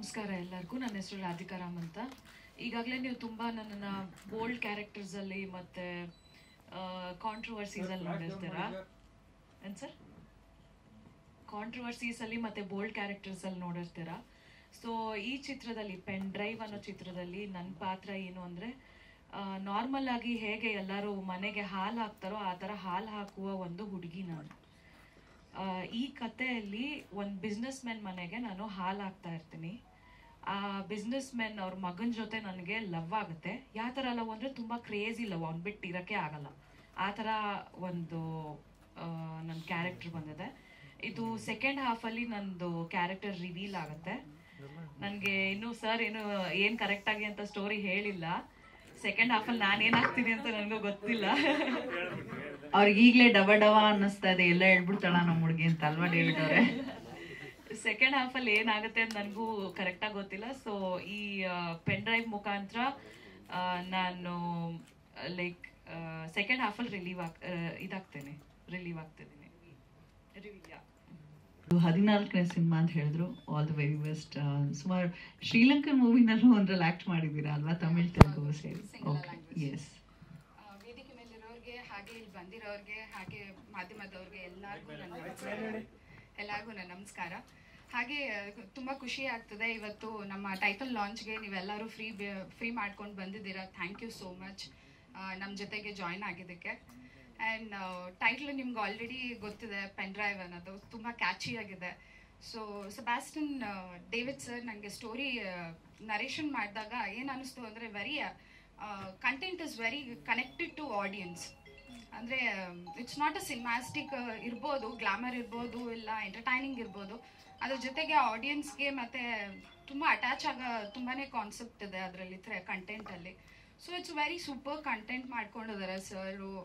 ನಮಸ್ಕಾರ ಎಲ್ಲರಿಗೂ. ನನ್ನ ಹೆಸರು ರಾಧಿಕಾ ರಾಮ್ ಅಂತ. ಈಗಾಗಲೇ ನೀವು ತುಂಬ ನನ್ನನ್ನು ಬೋಲ್ಡ್ ಕ್ಯಾರೆಕ್ಟರ್ಸಲ್ಲಿ ಮತ್ತು ಕಾಂಟ್ರವರ್ಸೀಸಲ್ಲಿ ನೋಡಿರ್ತೀರಾ. ಏನು ಸರ್? ಕಾಂಟ್ರವರ್ಸೀಸಲ್ಲಿ ಮತ್ತು ಬೋಲ್ಡ್ ಕ್ಯಾರೆಕ್ಟರ್ಸಲ್ಲಿ ನೋಡಿರ್ತೀರಾ. ಸೊ ಈ ಚಿತ್ರದಲ್ಲಿ ಪೆನ್ ಡ್ರೈವ್ ಅನ್ನೋ ಚಿತ್ರದಲ್ಲಿ ನನ್ನ ಪಾತ್ರ ಏನು ಅಂದರೆ, ನಾರ್ಮಲ್ ಆಗಿ ಹೇಗೆ ಎಲ್ಲರೂ ಮನೆಗೆ ಹಾಲು ಹಾಕ್ತಾರೋ ಆ ಥರ ಹಾಲು ಹಾಕುವ ಒಂದು ಹುಡುಗಿ ನಾನು. ಈ ಕಥೆಯಲ್ಲಿ ಒಂದು ಬಿಸ್ನೆಸ್ ಮ್ಯಾನ್ ಮನೆಗೆ ನಾನು ಹಾಲು ಹಾಕ್ತಾ ಇರ್ತೀನಿ. ಆ ಬಿಸ್ನೆಸ್ ಮ್ಯಾನ್ ಅವ್ರ ಮಗನ ಜೊತೆ ನನಗೆ ಲವ್ ಆಗುತ್ತೆ. ಯಾವ ಥರ ಲವ್ ಅಂದರೆ ತುಂಬ ಕ್ರೇಜಿ ಲವ್, ಅವ್ನು ಬಿಟ್ಟು ಇರೋಕ್ಕೆ ಆಗಲ್ಲ ಆ ಥರ ಒಂದು ನನ್ನ ಕ್ಯಾರೆಕ್ಟರ್ ಬಂದಿದೆ. ಇದು ಸೆಕೆಂಡ್ ಹಾಫಲ್ಲಿ ನಂದು ಕ್ಯಾರೆಕ್ಟರ್ ರಿವೀಲ್ ಆಗುತ್ತೆ. ನನಗೆ ಇನ್ನೂ ಸರ್ ಏನು ಕರೆಕ್ಟಾಗಿ ಅಂತ ಸ್ಟೋರಿ ಹೇಳಿಲ್ಲ. ಸೆಕೆಂಡ್ ಹಾಫಲ್ಲಿ ನಾನೇನಾಗ್ತೀನಿ ಅಂತ ನನಗೂ ಗೊತ್ತಿಲ್ಲ. ಅವ್ರಿಗೆ ಈಗಲೇ ಡವ ಅನ್ನಿಸ್ತಾ ಇದೆ, ಎಲ್ಲ ಹೇಳ್ಬಿಡ್ತಾಳ ನಮ್ಮ ಹುಡುಗಿ ಅಂತ ಅಲ್ವಾ ಡೇವಿಡ್ ಅವರೇ? ಸೆಕೆಂಡ್ ಹಾಫಲ್ಲಿ ಏನಾಗುತ್ತೆ ಅಂತ ನನಗೂ ಕರೆಕ್ಟಾಗಿ ಗೊತ್ತಿಲ್ಲ. ಸೊ ಈ ಪೆನ್ ಡ್ರೈವ್ ಮುಖಾಂತರ ನಾನು ಲೈಕ್ ಸೆಕೆಂಡ್ ಹಾಫಲ್ಲಿ ರಿಲೀವ್ ಆಗ್ತಿದ್ದೀನಿ. 14ನೇ ಸಿನಿಮಾ ಅಂತ ಹೇಳಿದ್ರು. All the very best. ಸುಮಾರು ಶ್ರೀಲಂಕನ್ ಮೂವಿನಲ್ಲೂ ಒಂದ್ರಲ್ಲಿ ಆಕ್ಟ್ ಮಾಡಿದ್ದೀರಾ ಅಲ್ವಾ? ತಮಿಳ್ ತೆಲುಗು ಸೇರಿ. ಎಸ್. ವೇದಿಕೆ ಮೇಲಿರೋರಿಗೆ ಹಾಗೆ ಇಲ್ಲಿ ಬಂದಿರೋರಿಗೆ ಹಾಗೆ ಮಾಧ್ಯಮದವ್ರಿಗೆ ಎಲ್ಲರಿಗೂ ನನ್ನ ನಮಸ್ಕಾರ. ಹಾಗೆ ತುಂಬ ಖುಷಿ ಆಗ್ತದೆ ಇವತ್ತು ನಮ್ಮ ಟೈಟಲ್ ಲಾಂಚ್ಗೆ ನೀವೆಲ್ಲರೂ ಫ್ರೀ ಮಾಡ್ಕೊಂಡು ಬಂದಿದ್ದೀರಾ. ಥ್ಯಾಂಕ್ ಯು ಸೋ ಮಚ್ ನಮ್ಮ ಜೊತೆಗೆ ಜಾಯ್ನ್ ಆಗಿದ್ದಕ್ಕೆ. ಆ್ಯಂಡ್ ಟೈಟ್ಲ್ ನಿಮ್ಗೆ ಆಲ್ರೆಡಿ ಗೊತ್ತಿದೆ, ಪೆನ್ ಡ್ರೈವ್ ಅನ್ನೋದು ತುಂಬ ಕ್ಯಾಚಿ ಆಗಿದೆ. ಸೊ ಸೆಬಾಸ್ಟಿನ್ ಡೇವಿಡ್ ಸರ್ ನನಗೆ ಸ್ಟೋರಿ ನರೇಷನ್ ಮಾಡಿದಾಗ ಏನು ಅನ್ನಿಸ್ತು ಅಂದರೆ, content is very connected to audience. ಅಂದರೆ ಇಟ್ಸ್ ನಾಟ್ ಅ ಸಿನಿಮಾಸ್ಟಿಕ್ ಇರ್ಬೋದು, ಗ್ಲಾಮರ್ ಇರ್ಬೋದು, ಇಲ್ಲ ಎಂಟರ್ಟೈನಿಂಗ್ ಇರ್ಬೋದು. ಅದ್ರ ಜೊತೆಗೆ ಆಡಿಯನ್ಸ್ಗೆ ಮತ್ತು ತುಂಬ ಅಟ್ಯಾಚ್ ಆಗೋ ತುಂಬಾ ಕಾನ್ಸೆಪ್ಟ್ ಇದೆ ಅದರಲ್ಲಿ ಕಂಟೆಂಟಲ್ಲಿ. So it's very super content ಮಾಡ್ಕೊಂಡಿದ್ದಾರೆ ಸರು.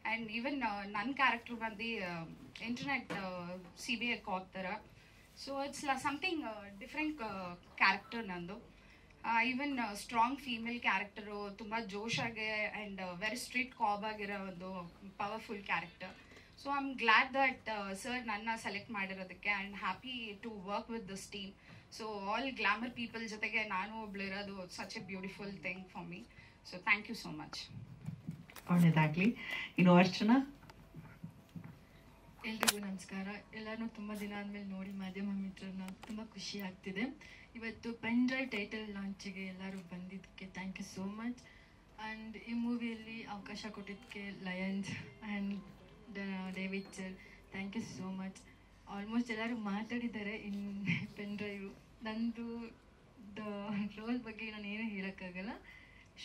ಆ್ಯಂಡ್ ಈವನ್ ನನ್ನ ಕ್ಯಾರೆಕ್ಟರ್ ಬಂದು ಇಂಟರ್ನೆಟ್ CBI ಕಾಪ್ ಥರ. So it's something different character ನಂದು. ಈವನ್ ಸ್ಟ್ರಾಂಗ್ ಫೀಮೇಲ್ ಕ್ಯಾರೆಕ್ಟರು, ತುಂಬ ಜೋಶಾಗೆ ಆ್ಯಂಡ್ ವೆರಿ ಸ್ಟ್ರಿಕ್ಟ್ ಕಾಬ್ ಆಗಿರೋ ಒಂದು powerful character. So I am glad that sir ನನ್ನ ಸೆಲೆಕ್ಟ್ ಮಾಡಿರೋದಕ್ಕೆ. And happy to work with this team. So all glamour people ಜೊತೆಗೆ ನಾನು ಒಬ್ಳಿರೋದು such a beautiful thing for me. So thank you so much. ಒಳ್ಳೇದಾಗ್ಲಿ. ಇನ್ನು ಅರ್ಚನಾ. ಎಲ್ರಿಗೂ ನಮಸ್ಕಾರ. ಎಲ್ಲರೂ ತುಂಬ ದಿನ ಆದಮೇಲೆ ನೋಡಿ ಮಾಧ್ಯಮ ಮಿತ್ರರನ್ನ ತುಂಬ ಖುಷಿ ಆಗ್ತಿದೆ. ಇವತ್ತು ಪೆನ್ ಡ್ರೈವ್ ಟೈಟಲ್ ಲಾಂಚಿಗೆ ಎಲ್ಲರೂ ಬಂದಿದ್ದಕ್ಕೆ thank you so much. And ಈ ಮೂವಿಯಲ್ಲಿ ಅವಕಾಶ ಕೊಟ್ಟಿದ್ದಕ್ಕೆ Lions and David sir, thank you so much. Almost ಎಲ್ಲರೂ ಮಾತಾಡಿದ್ದಾರೆ ಇನ್ ಪೆನ್ ಡ್ರೈವ್. ನಂದು ರೋಲ್ ಬಗ್ಗೆ ನಾನು ಏನೂ ಹೇಳೋಕ್ಕಾಗಲ್ಲ.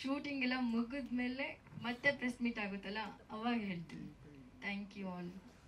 ಶೂಟಿಂಗ್ ಎಲ್ಲ ಮುಗಿದ ಮೇಲೆ ಮತ್ತೆ ಪ್ರೆಸ್ ಮೀಟ್ ಆಗುತ್ತಲ್ಲ, ಅವಾಗ ಹೇಳ್ತೀನಿ. Thank you all.